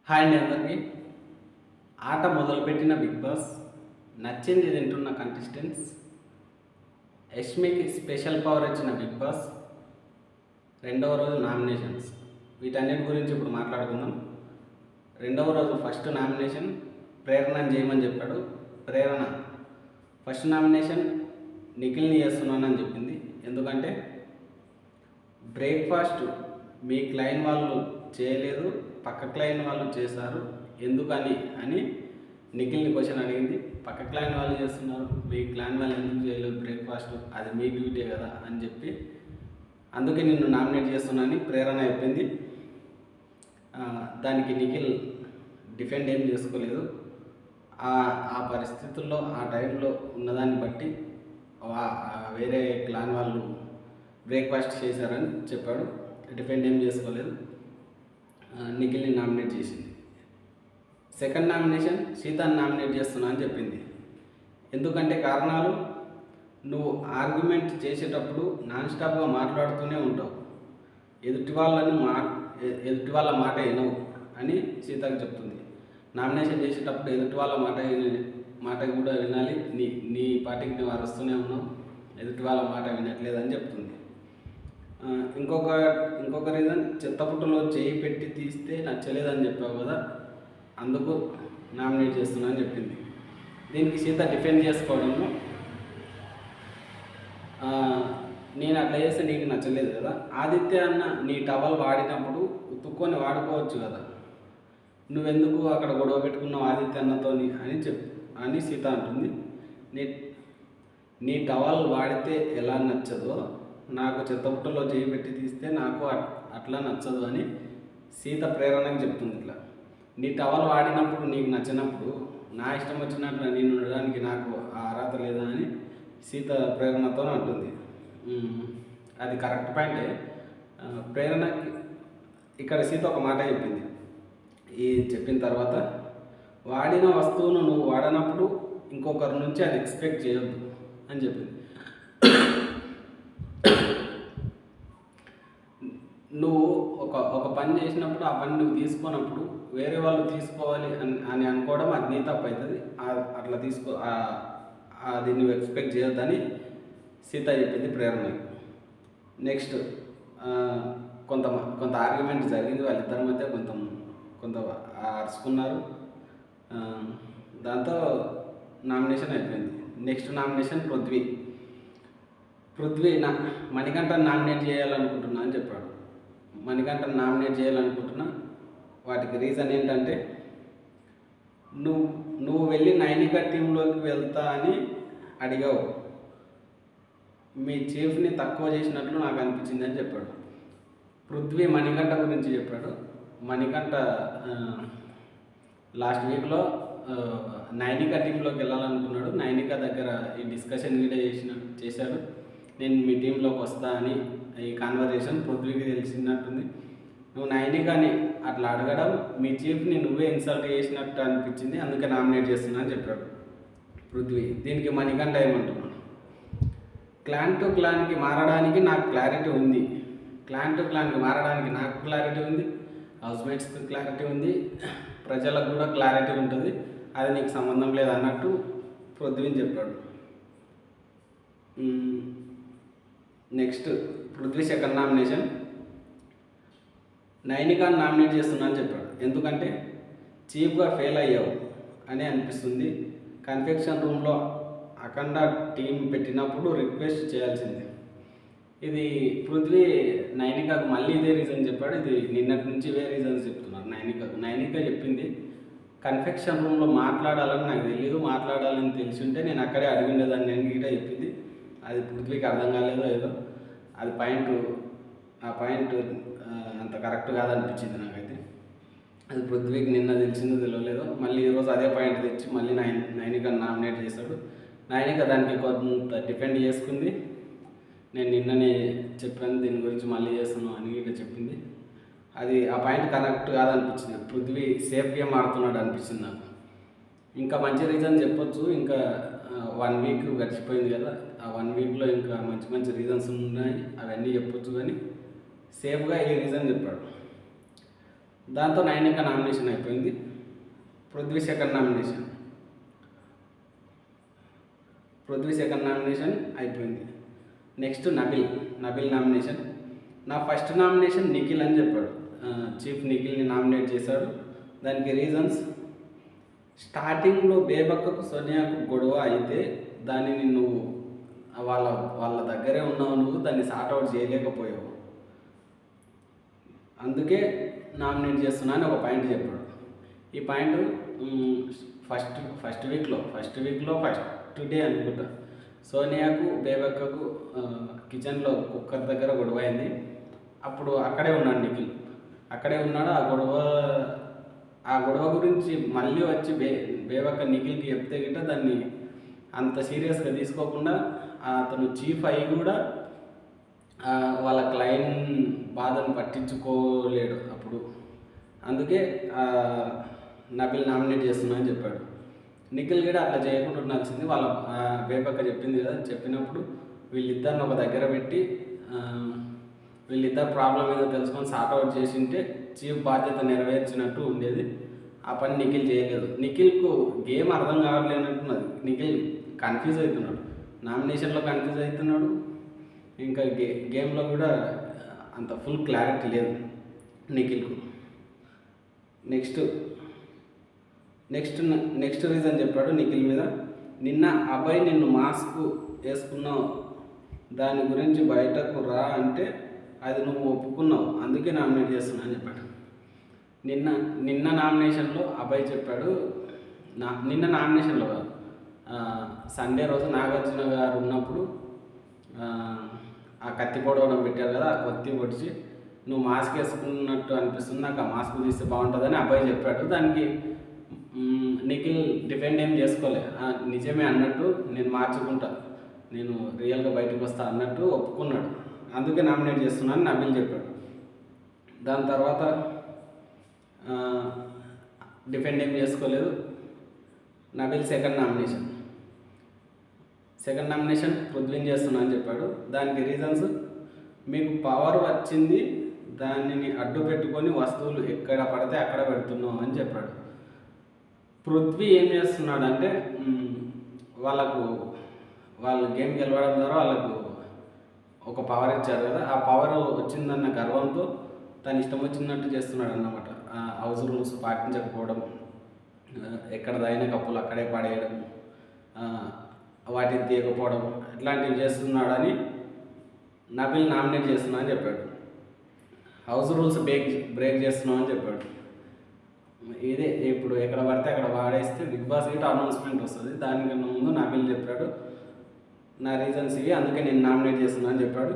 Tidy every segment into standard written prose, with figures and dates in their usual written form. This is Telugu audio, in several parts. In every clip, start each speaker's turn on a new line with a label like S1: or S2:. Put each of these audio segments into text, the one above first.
S1: హాయ్ అండి అందరికీ. ఆట మొదలుపెట్టిన బిగ్ బాస్, నచ్చింది తింటున్న కంటెస్టెంట్స్, యష్మికి స్పెషల్ పవర్ ఇచ్చిన బిగ్ బాస్, రెండవ రోజు నామినేషన్స్, వీటన్నిటి గురించి ఇప్పుడు మాట్లాడుకుందాం. రెండవ రోజు ఫస్ట్ నామినేషన్ ప్రేరణని చేయమని చెప్పాడు. ప్రేరణ ఫస్ట్ నామినేషన్ నిఖిల్ని చేస్తున్నానని చెప్పింది. ఎందుకంటే బ్రేక్ఫాస్ట్ మీ క్లైన్ వాళ్ళు చేయలేదు, పక్క క్లైన్ వాళ్ళు చేశారు, ఎందుకని అని నిఖిల్ని క్వశ్చన్ అడిగింది. పక్క క్లైన్ వాళ్ళు చేస్తున్నారు, మీ క్లైన్ వాళ్ళు ఎందుకు చేయలేదు బ్రేక్ఫాస్ట్, అది మీ డ్యూటీ కదా అని చెప్పి, అందుకే నిన్ను నామినేట్ చేస్తున్నానని ప్రేరణ చెప్పింది. దానికి నిఖిల్ డిఫెండ్ ఏం చేసుకోలేదు. ఆ పరిస్థితుల్లో ఆ టైంలో ఉన్నదాన్ని బట్టి వేరే క్లాన్ వాళ్ళు బ్రేక్ఫాస్ట్ చేశారని చెప్పాడు. డిఫెండ్ ఏం చేసుకోలేదు. నిఖిల్ని నామినేట్ చేసింది. సెకండ్ నామినేషన్ సీతాన్ని నామినేట్ చేస్తున్నా అని చెప్పింది. ఎందుకంటే కారణాలు, నువ్వు ఆర్గ్యుమెంట్ చేసేటప్పుడు నాన్ స్టాప్గా మాట్లాడుతూనే ఉంటావు, ఎదుటి వాళ్ళ మాట వినవు అని సీతకు చెప్తుంది. నామినేషన్ చేసేటప్పుడు ఎదుటి వాళ్ళ మాట కూడా వినాలి, నీ పార్టీకి నువ్వు అరుస్తూనే ఉన్నావు, ఎదుటి వాళ్ళ మాట వినట్లేదని చెప్తుంది. ఇంకొక రీజన్, చెత్తపుట్టలో చేయి పెట్టి తీస్తే నచ్చలేదని చెప్పావు కదా, అందుకు నామినేట్ చేస్తున్నా అని చెప్పింది. దీనికి సీత డిఫెండ్ చేసుకోవడము, నేను అట్లా చేస్తే నీకు నచ్చలేదు కదా, ఆదిత్య అన్న నీ టవల్ వాడినప్పుడు ఉతుక్కొని వాడుకోవచ్చు కదా, నువ్వెందుకు అక్కడ గొడవ పెట్టుకున్నావు ఆదిత్య అన్నతో అని సీత అంటుంది. నీ టవల్ వాడితే ఎలా నచ్చదో, నాకు చెత్తపుట్టలో చేయి పెట్టి తీస్తే నాకు అట్లా నచ్చదు అని సీత ప్రేరణకు చెప్తుంది. ఇట్లా నీ టవల్ వాడినప్పుడు నీకు నచ్చినప్పుడు నా ఇష్టం వచ్చినట్లు నేను ఉండడానికి నాకు ఆ అర్హత లేదా అని సీత ప్రేరణతో అంటుంది. అది కరెక్ట్ పాయింటే. ప్రేరణకి ఇక్కడ సీత ఒక మాట చెప్పింది. ఈ చెప్పిన తర్వాత, వాడిన వస్తువును నువ్వు వాడినప్పుడు ఇంకొకరి నుంచి అది ఎక్స్పెక్ట్ చేయొద్దు అని చెప్పింది. నువ్వు ఒక పని చేసినప్పుడు ఆ పని నువ్వు తీసుకున్నప్పుడు వేరే వాళ్ళు తీసుకోవాలి అని అనుకోవడం అది నీ తప్పు అవుతుంది. అట్లా అది నువ్వు ఎక్స్పెక్ట్ చేయొద్దని సీత చెప్పింది ప్రేరణకి. నెక్స్ట్ కొంత ఆర్గ్యుమెంట్ జరిగింది వాళ్ళిద్దరి మధ్య, కొంత అరుచుకున్నారు. దాంతో నామినేషన్ అయిపోయింది. నెక్స్ట్ నామినేషన్ పృథ్వీ మణికంఠను నామినేట్ చేయాలనుకుంటున్నా అని చెప్పాడు. మణికంఠను నామినేట్ చేయాలనుకుంటున్నా, వాటికి రీజన్ ఏంటంటే, నువ్వు వెళ్ళి నైనిక టీంలోకి వెళ్తా అని అడిగావు, మీ చీఫ్ని తక్కువ చేసినట్లు నాకు అనిపించింది అని చెప్పాడు. పృథ్వీ మణికంఠ గురించి చెప్పాడు. మణికంఠ లాస్ట్ వీక్లో నైనిక టీంలోకి వెళ్ళాలనుకున్నాడు. నైనిక దగ్గర ఈ డిస్కషన్ కూడా చేశాడు, నేను మీ టీంలోకి వస్తా అని. ఈ కాన్వర్జేషన్ పృథ్వీకి తెలిసినట్టుంది. నువ్వు నైనికాని అట్లా అడగడం మీ చీఫ్ని నువ్వే ఇన్సల్ట్ చేసినట్టు అనిపించింది, అందుకే నామినేట్ చేస్తున్నా అని చెప్పాడు పృథ్వీ. దీనికి మణికంఠ ఏమంటున్నాడు, క్లాన్ టు క్లాన్కి మారడానికి నాకు క్లారిటీ ఉంది, నాకు క్లారిటీ ఉంది, హౌస్మేట్స్కి క్లారిటీ ఉంది, ప్రజలకు కూడా క్లారిటీ ఉంటుంది, అది నీకు సంబంధం లేదు అన్నట్టు పృథ్వీని చెప్పాడు. నెక్స్ట్ పృథ్వీ సెకండ్ నామినేషన్ నైనికాని నామినేట్ చేస్తున్నా అని చెప్పాడు. ఎందుకంటే చీఫ్గా ఫెయిల్ అయ్యావు అని అనిపిస్తుంది, కన్ఫెక్షన్ రూమ్లో అఖండ టీం పెట్టినప్పుడు రిక్వెస్ట్ చేయాల్సింది. ఇది పృథ్వీ నైనికాకు మళ్ళీ ఇదే రీజన్ చెప్పాడు. ఇది నిన్నటి నుంచి ఇవే రీజన్స్ చెప్తున్నారు నైనిక చెప్పింది, కన్ఫెక్షన్ రూమ్లో మాట్లాడాలని నాకు తెలియదు, మాట్లాడాలని తెలిసి ఉంటే నేను అక్కడే అడిగిండేదాన్ని అని గిట్ట చెప్పింది. అది పృథ్వీకి అర్థం కాలేదో ఏదో, అది ఆ పాయింట్ అంత కరెక్ట్ కాదనిపించింది నాకైతే. అది పృథ్వీకి నిన్న తెలిసిందో తెలియలేదో, మళ్ళీ ఈరోజు అదే పాయింట్ తెచ్చి మళ్ళీ నైనికను నామినేట్ చేశాడు. నైనిక దానికి కొంత డిఫెండ్ చేసుకుంది, నేను నిన్ననే చెప్పాను దీని గురించి మళ్ళీ చేస్తున్నాను అని ఇట్లా చెప్పింది. అది ఆ పాయింట్ కరెక్ట్ కాదనిపించింది. పృథ్వీ సేఫ్ గేమ్ ఆడుతున్నాడు అనిపించింది నాకు. ఇంకా మంచి రీజన్ చెప్పొచ్చు, ఇంకా 1 వీక్ గడిచిపోయింది కదా, ఆ 1 వీక్లో ఇంకా మంచి రీజన్స్ ఉన్నాయి, అవన్నీ చెప్పొచ్చు. కానీ సేఫ్గా ఈ రీజన్ చెప్పాడు. దాంతో నైనిక నామినేషన్ అయిపోయింది. పృథ్వీ సెకండ్ నామినేషన్ అయిపోయింది. Next Nabil nomination. నా ఫస్ట్ నామినేషన్ నిఖిల్ అని చెప్పాడు. చీఫ్ నిఖిల్ని నామినేట్ చేశాడు. దానికి రీజన్స్, స్టార్టింగ్లో బేబక్కకు సోనియాకు గొడవ అయితే దానిని నువ్వు వాళ్ళ దగ్గరే ఉన్నావు, నువ్వు దాన్ని సార్ట్అవుట్ చేయలేకపోయావు, అందుకే నామినేట్ చేస్తున్నా అని ఒక పాయింట్ చెప్పాడు. ఈ పాయింట్ ఫస్ట్ వీక్లో ఫస్ట్ డే అనుకుంటా సోనియాకు బేబక్కకు కిచెన్లో కుక్కర్ దగ్గర గొడవ అయింది. అప్పుడు అక్కడే ఉన్నాడు నిఖిల్. ఆ గొడవ గురించి మళ్ళీ వచ్చి బేబక్క నిఖిల్కి చెప్తే గిట్ట దాన్ని అంత సీరియస్గా తీసుకోకుండా అతను చీఫ్ అయ్యి కూడా వాళ్ళ క్లయింట్ బాధను పట్టించుకోలేడు అప్పుడు. అందుకే నబిల్ నామినేట్ చేస్తున్నా అని చెప్పాడు. నిఖిల్ కూడా అట్లా చేయకుండా ఉండాల్సింది. వాళ్ళ బేబక్క చెప్పింది కదా, చెప్పినప్పుడు వీళ్ళిద్దరిని ఒక దగ్గర పెట్టి వీళ్ళిద్దరు ప్రాబ్లం ఏదో తెలుసుకొని సార్ట్అవుట్ చేసింటే చీఫ్ బాధ్యత నెరవేర్చినట్టు ఉండేది. ఆ పని నిఖిల్ చేయలేదు. నిఖిల్కు గేమ్ అర్థం కావట్లేనట్టున్నది. నిఖిల్ కన్ఫ్యూజ్ అవుతున్నాడు, నామినేషన్లో కన్ఫ్యూజ్ అవుతున్నాడు, ఇంకా గేమ్లో కూడా అంత ఫుల్ క్లారిటీ లేదు నిఖిల్కు. నెక్స్ట్ రీజన్ చెప్పాడు నిఖిల్ మీద. నిన్న అబ్బాయి నిన్ను మాస్క్ వేసుకున్నావు, దాని గురించి బయటకు రా అంటే అది నువ్వు ఒప్పుకున్నావు, అందుకే నామినేట్ చేస్తున్నా అని చెప్పాడు. నిన్న నామినేషన్లో అబ్బాయి చెప్పాడు, నిన్న నామినేషన్లో కాదు, సండే రోజు నాగార్జున గారు ఉన్నప్పుడు ఆ కత్తి పొడవడం పెట్టారు కదా, ఆ కత్తి పొడిచి నువ్వు మాస్క్ వేసుకున్నట్టు అనిపిస్తుంది, నాకు ఆ మాస్క్ తీస్తే బాగుంటుందని అబ్బాయి చెప్పాడు. దానికి నిఖిల్ డిఫెండ్ ఏం చేసుకోలే, నిజమే అన్నట్టు నేను మార్చుకుంటా, నేను రియల్గా బయటకు వస్తా అన్నట్టు ఒప్పుకున్నాడు. అందుకే నామినేట్ చేస్తున్నాను నబిల్ చెప్పాడు. దాని తర్వాత డిఫెండ్ ఏం చేసుకోలేదు. నబిల్ సెకండ్ నామినేషన్ పృథ్వీని చేస్తున్నా అని చెప్పాడు. దానికి రీజన్స్, మీకు పవర్ వచ్చింది, దానిని అడ్డు పెట్టుకొని వస్తువులు ఎక్కడ పడితే అక్కడ పెడుతున్నాం అని చెప్పాడు. పృథ్వీ ఏం చేస్తున్నాడంటే వాళ్ళు గేమ్ గెలవడం ద్వారా వాళ్ళకు ఒక పవర్ ఇచ్చారు కదా, ఆ పవర్ వచ్చిందన్న గర్వంతో తను ఇష్టం వచ్చినట్టు చేస్తున్నాడు అన్నమాట. హౌస్ రూల్స్ పాటించకపోవడం, ఎక్కడ దైన కప్పులు అక్కడే పడేయడం, వాటిని తీయకపోవడం, ఇట్లాంటివి చేస్తున్నాడని నబిల్ నామినేట్ చేస్తున్నా అని చెప్పాడు. హౌస్ రూల్స్ బ్రేక్ చేస్తున్నాం అని చెప్పాడు. ఇదే ఇప్పుడు ఎక్కడ పడితే అక్కడ వాడేస్తే బిగ్ బాస్ గిట్ట అనౌన్స్మెంట్ వస్తుంది, దానికన్నా ముందు నబిల్ చెప్పాడు నా రీజన్స్ ఇవి, అందుకే నేను నామినేట్ చేస్తున్నా అని చెప్పాడు.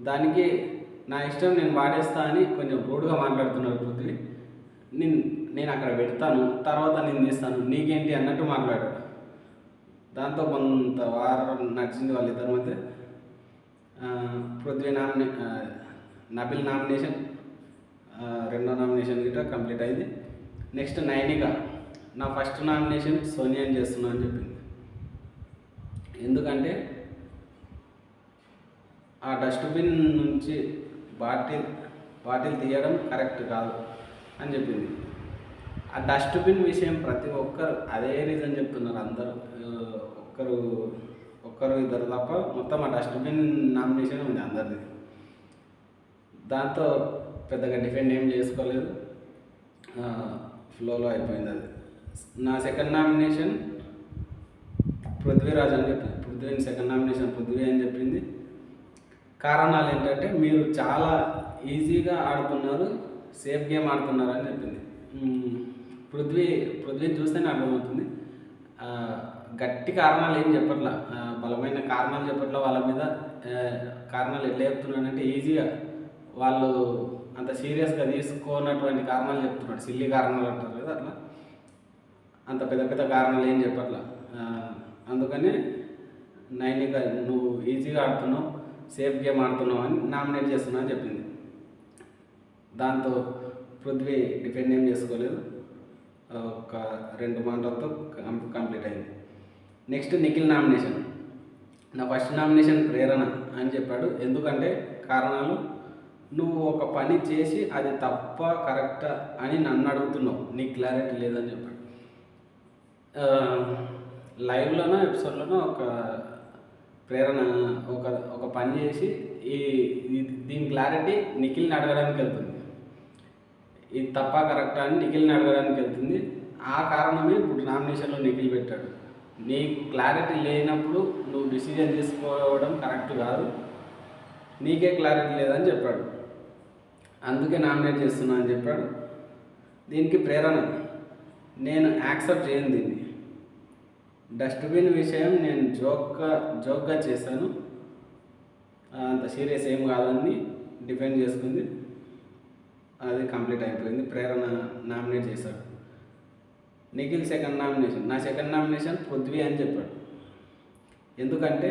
S1: దానికి నా ఇష్టం, నేను వాడేస్తా అని కొంచెం రూడ్గా మాట్లాడుతున్నాడు పృథ్వీ. నేను అక్కడ పెడతాను, తర్వాత నేను తీస్తాను, నీకేంటి అన్నట్టు మాట్లాడాడు. దాంతో కొంత వారం నడిచింది వాళ్ళిద్దరి మధ్య. పృథ్వీ నబిల్ నామినేషన్, రెండో నామినేషన్ గిట్ట కంప్లీట్ అయింది. నెక్స్ట్ నైనిక, నా ఫస్ట్ నామినేషన్ సోనియాని చేస్తున్నా అని చెప్పింది. ఎందుకంటే ఆ డస్ట్బిన్ నుంచి బాటిల్ తీయడం కరెక్ట్ కాదు అని చెప్పింది. ఆ డస్ట్బిన్ విషయం ప్రతి ఒక్కరు అదే రీజన్ చెప్తున్నారు అందరూ, ఒక్కరు ఇద్దరు తప్ప మొత్తం ఆ డస్ట్బిన్ నామినేషన్ ఉంది అందరిది. దాంతో పెద్దగా డిఫెండ్ ఏం చేసుకోలేదు, ఫ్లోలో అయిపోయింది అది. నా సెకండ్ నామినేషన్ పృథ్వీరాజ్ అని చెప్పింది. సెకండ్ నామినేషన్ పృథ్వీ అని చెప్పింది. కారణాలు ఏంటంటే మీరు చాలా ఈజీగా ఆడుతున్నారు, సేఫ్ గేమ్ ఆడుతున్నారు అని చెప్పింది. పృథ్వీని చూస్తేనే అర్థమవుతుంది. గట్టి కారణాలు ఏం చెప్పట్లా, బలమైన కారణాలు చెప్పట్లా వాళ్ళ మీద. కారణాలు ఎట్లా చెప్తున్నానంటే ఈజీగా వాళ్ళు అంత సీరియస్గా తీసుకోనటువంటి కారణాలు చెప్తున్నాడు. సిల్లీ కారణాలు అంటారు కదా, అట్లా అంత పెద్ద కారణాలు ఏం చెప్పట్లా. అందుకని నైనిక నువ్వు ఈజీగా ఆడుతున్నావు, సేఫ్ గేమ్ ఆడుతున్నావు అని నామినేట్ చేస్తున్నా అని చెప్పింది. దాంతో పృథ్వీ డిఫెండ్ ఏం చేసుకోలేదు, ఒక 2 మాటలతో కంప్లీట్ అయింది. Next Nikhil nomination. నా ఫస్ట్ నామినేషన్ ప్రేరణ అని చెప్పాడు. ఎందుకంటే కారణాలు, నువ్వు ఒక పని చేసి అది తప్ప కరెక్టా అని నన్ను అడుగుతున్నావు, నీకు క్లారిటీ లేదని చెప్పాడు. లైవ్లోనో ఎపిసోడ్లోనో ఒక ప్రేరణ ఒక ఒక పని చేసి దీని క్లారిటీ నిఖిల్ని అడగడానికి వెళ్తుంది. ఇది తప్ప కరెక్టా అని నిఖిల్ని అడగడానికి వెళ్తుంది. ఆ కారణమే ఇప్పుడు నామినేషన్లో నిఖిల్ పెట్టాడు. నీ క్లారిటీ లేనప్పుడు నువ్వు డిసిజన్ తీసుకోవడం కరెక్ట్ కాదు, నీకే క్లారిటీ లేదని చెప్పాడు. అందుకే నామినేట్ చేస్తున్నా అని చెప్పాడు. దీనికి ప్రేరణ, నేను యాక్సెప్ట్ చేయను దీన్ని. డస్ట్బిన్ విషయం నేను జోక్గా చేశాను, అంత సీరియస్ ఏం కాదని డిఫెండ్ చేసుకుంది. అది కంప్లీట్ అయిపోయింది. ప్రేరణ నామినేట్ చేశాడు. నిఖిల్ సెకండ్ నామినేషన్, నా సెకండ్ నామినేషన్ పృథ్వీ అని చెప్పాడు. ఎందుకంటే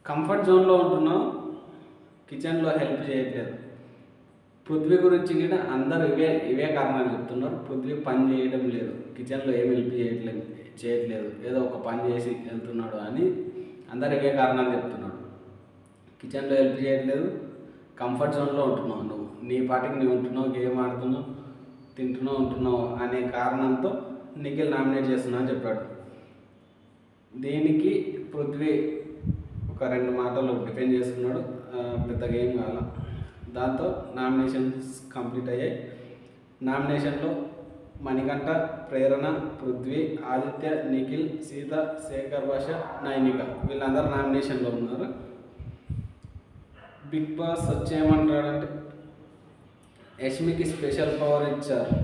S1: కంఫర్ట్ జోన్లో ఉంటున్నావు, కిచెన్లో హెల్ప్ చేయట్లేదు. పృథ్వీ గురించి కూడా అందరూ ఇవే కారణాలు చెప్తున్నారు. పృథ్వీ పని చేయడం లేదు, కిచెన్లో ఏం హెల్ప్ చేయట్లేదు, ఏదో ఒక పని చేసి వెళ్తున్నాడు అని అందరు ఇవే కారణాలు చెప్తున్నాడు. కిచెన్లో హెల్ప్ చేయట్లేదు, కంఫర్ట్ జోన్లో ఉంటున్నావు, నువ్వు నీ పాటికి నువ్వు ఉంటున్నావు, గేమ్ ఆడుతున్నావు, ఉంటున్నావు అనే కారణంతో నిఖిల్ నామినేట్ చేస్తున్నా అని చెప్పాడు. దీనికి పృథ్వీ ఒక 2 మాటలు డిఫెండ్ చేసుకున్నాడు, పెద్దగా ఏం కాల. దాంతో నామినేషన్స్ కంప్లీట్ అయ్యాయి. నామినేషన్లో మణికంఠ, ప్రేరణ, పృథ్వీ, ఆదిత్య, నిఖిల్, సీత, శేఖర్ భాష, నైనిక వీళ్ళందరూ నామినేషన్లో ఉన్నారు. బిగ్ బాస్ వచ్చేయమంటాడంటే యష్మికి స్పెషల్ పవర్ ఇచ్చారు.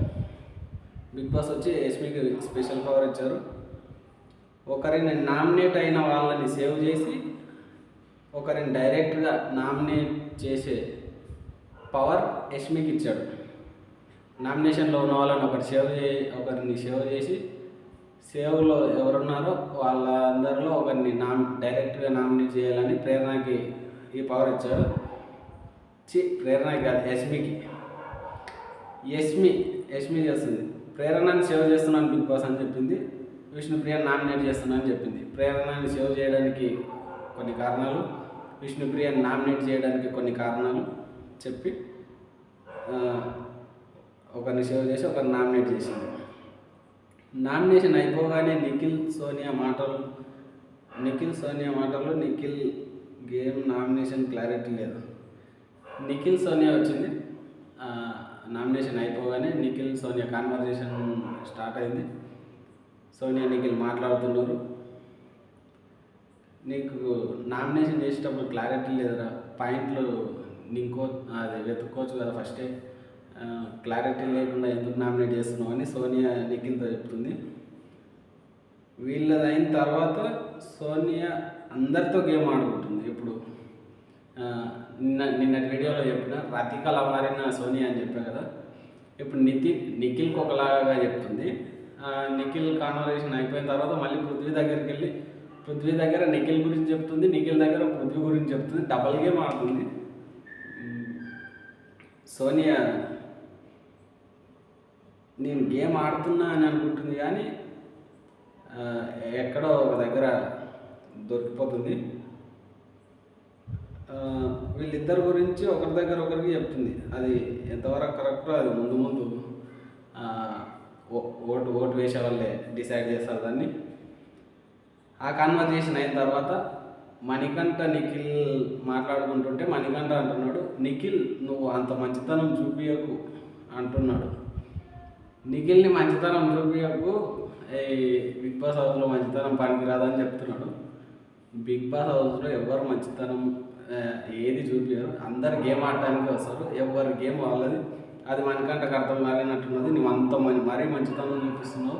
S1: బిగ్ బాస్ వచ్చి యష్మికి స్పెషల్ పవర్ ఇచ్చారు. ఒకరిని నామినేట్ అయిన వాళ్ళని సేవ్ చేసి ఒకరిని డైరెక్ట్గా నామినేట్ చేసే పవర్ యష్మికి ఇచ్చాడు. నామినేషన్లో ఉన్న వాళ్ళని ఒకరిని సేవ్ చేసి సేవ్లో ఎవరున్నారో వాళ్ళందరిలో ఒకరిని డైరెక్ట్గా నామినేట్ చేయాలని ప్రేరణకి ఈ పవర్ ఇచ్చాడు. ప్రేరణకి కాదు, యష్మి చేస్తుంది. ప్రేరణని సేవ్ చేస్తున్నాను బిగ్ బాస్ అని చెప్పింది. విష్ణుప్రియని నామినేట్ చేస్తున్నా అని చెప్పింది. ప్రేరణని సేవ్ చేయడానికి కొన్ని కారణాలు, విష్ణుప్రియని నామినేట్ చేయడానికి కొన్ని కారణాలు చెప్పి ఒకరిని సేవ్ చేసి ఒకరిని నామినేట్ చేసింది. నామినేషన్ అయిపోగానే నిఖిల్ సోనియా మాటలు నిఖిల్ గేమ్ నామినేషన్ క్లారిటీ లేదు. నిఖిల్ సోనియా వచ్చింది. నామినేషన్ అయిపోగానే నిఖిల్ సోనియా కాన్వర్జేషన్ స్టార్ట్ అయింది. సోనియా నిఖిల్ మాట్లాడుతున్నారు. నీకు నామినేషన్ చేసేటప్పుడు క్లారిటీ లేదురా, పాయింట్లు అది వెతుక్కోవచ్చు కదా, ఫస్టే క్లారిటీ లేకుండా ఎందుకు నామినేట్ చేస్తున్నావు అని సోనియా నిఖిల్తో చెప్తుంది. వీళ్ళది అయిన తర్వాత సోనియా అందరితో గేమ్ ఆడుకుంటుంది. ఇప్పుడు నిన్నటి వీడియోలో చెప్పిన రతికలా మారిన సోనియా అని చెప్పా కదా, ఇప్పుడు నిఖిల్కి ఒకలాగా చెప్తుంది. నిఖిల్ కాన్వర్సేషన్ అయిపోయిన తర్వాత మళ్ళీ పృథ్వీ దగ్గరికి వెళ్ళి పృథ్వీ దగ్గర నిఖిల్ గురించి చెప్తుంది, నిఖిల్ దగ్గర పృథ్వీ గురించి చెప్తుంది. డబల్ గేమ్ ఆడుతుంది సోనియా. నేను గేమ్ ఆడుతున్నా అని అనుకుంటుంది కానీ ఎక్కడో ఒక దగ్గర దొరికిపోతుంది. వీళ్ళిద్దరి గురించి ఒకరి దగ్గర ఒకరికి చెప్తుంది. అది ఎంతవరకు కరెక్టో అది ముందు ఓటు వేసే వాళ్ళే డిసైడ్ చేస్తారు దాన్ని. ఆ కాన్వర్జేషన్ అయిన తర్వాత మణికంఠ నిఖిల్ మాట్లాడుకుంటుంటే మణికంఠ అంటున్నాడు, నిఖిల్ నువ్వు అంత మంచితనం చూపించకు అంటున్నాడు. నిఖిల్ని మంచితనం చూపించకు, బిగ్ బాస్ హౌస్లో మంచితనం పనికిరాదని చెప్తున్నాడు. బిగ్ బాస్ హౌస్లో ఎవరు మంచితనం ఏది చూపించారు, అందరు గేమ్ ఆడటానికి వస్తారు, ఎవరి గేమ్ వాళ్ళది. అది మణికంఠకు అర్థం కాలేనట్టున్నది. నువ్వు అంత మరీ మంచితనం చూపిస్తున్నావు,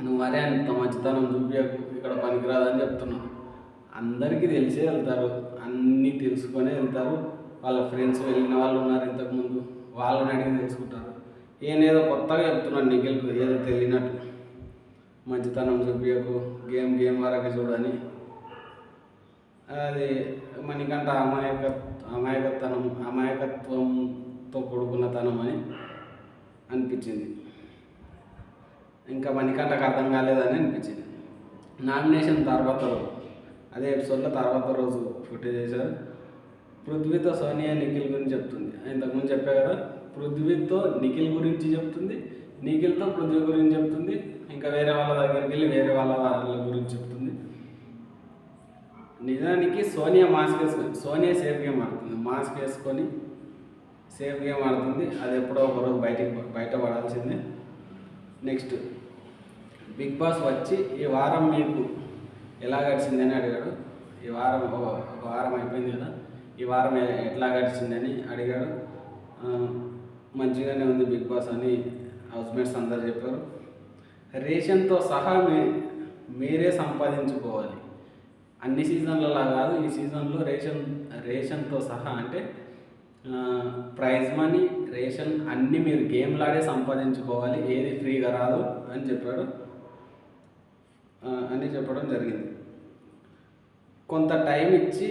S1: నువ్వు మరీ అంత మంచితనం చూపించకు, ఇక్కడ పనికిరాదని చెప్తున్నావు. అందరికీ తెలిసే వెళ్తారు, అన్నీ తెలుసుకొనే వెళ్తారు. వాళ్ళ ఫ్రెండ్స్ వెళ్ళిన వాళ్ళు ఉన్నారు ఇంతకుముందు, వాళ్ళని అడిగి తెలుసుకుంటారు. ఏదో కొత్తగా చెప్తున్నాను నిఖిల్కు ఏదో తెలియనట్టు, మంచితనం చూపించకు, గేమ్ వరకు చూడని. అది మణికంఠ అమాయకత్వంతో కూడుకున్నతనం అని అనిపించింది. ఇంకా మణికంఠకు అర్థం కాలేదని అనిపించింది. నామినేషన్ తర్వాత రోజు, అదే ఎపిసోడ్లో తర్వాత రోజు ఫుటేజ్ చేశారు. పృథ్వీతో సోనియా నిఖిల్ గురించి చెప్తుంది. ఇంతకుముందు చెప్పా కదా, పృథ్వీతో నిఖిల్ గురించి చెప్తుంది, నిఖిల్తో పృథ్వీ గురించి చెప్తుంది, ఇంకా వేరే వాళ్ళ దగ్గరికి వెళ్ళి వేరే వాళ్ళ గురించి చెప్తుంది. నిజానికి సోనియా సేఫ్ గేమ్ ఆడుతుంది, మాస్క్ వేసుకొని సేఫ్ గేమ్ ఆడుతుంది. అది ఎప్పుడో ఒకరోజు బయట పడాల్సిందే. నెక్స్ట్, బిగ్ బాస్ వచ్చి ఈ వారం మీకు ఎలా గడిచిందని అడిగాడు. ఈ వారం ఒక వారం అయిపోయింది కదా, ఈ వారం ఎట్లా గడిచిందని అడిగాడు. మంచిగానే ఉంది బిగ్ బాస్ అని హౌస్మేట్స్ అందరు చెప్పారు. రేషన్తో సహా మీరే సంపాదించుకోవాలి. అన్ని సీజన్లలో కాదు, ఈ సీజన్లో రేషన్తో సహా అంటే ప్రైజ్ మనీ, రేషన్ అన్నీ మీరు గేమ్లాడే సంపాదించుకోవాలి, ఏది ఫ్రీగా రాదు అని చెప్పడం జరిగింది. కొంత టైం ఇచ్చి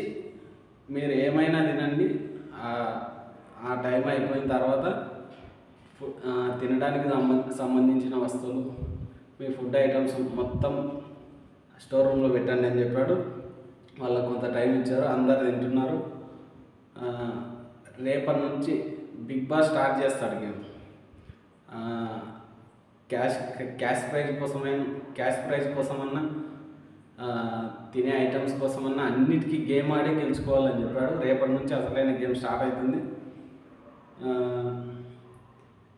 S1: మీరు ఏమైనా తినండి, ఆ టైం అయిపోయిన తర్వాత తినడానికి సంబంధించిన వస్తువులు, మీ ఫుడ్ ఐటమ్స్ మొత్తం స్టోర్ రూమ్లో పెట్టండి అని చెప్పాడు. వాళ్ళకు కొంత టైం ఇచ్చారు, అందరు తింటున్నారు. రేపటి నుంచి బిగ్ బాస్ స్టార్ట్ చేస్తాడు గేమ్. క్యాష్ ప్రైజ్ కోసమన్నా తినే ఐటమ్స్ కోసమన్నా అన్నిటికీ గేమ్ ఆడే గెలుచుకోవాలని చెప్పాడు. రేపటి నుంచి అసలైన గేమ్ స్టార్ట్ అవుతుంది.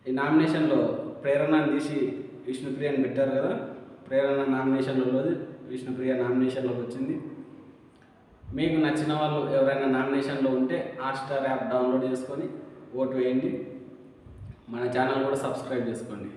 S1: ఈ నామినేషన్లో ప్రేరణను తీసి విష్ణుప్రియని పెట్టారు కదా, ప్రేరణ నామినేషన్లో విష్ణుప్రియ నామినేషన్లోకి వచ్చింది. మీకు నచ్చిన వాళ్ళు ఎవరైనా నామినేషన్లో ఉంటే హాట్‌స్టార్ యాప్ డౌన్లోడ్ చేసుకొని ఓటు వేయండి. మన ఛానల్ కూడా సబ్స్క్రైబ్ చేసుకోండి.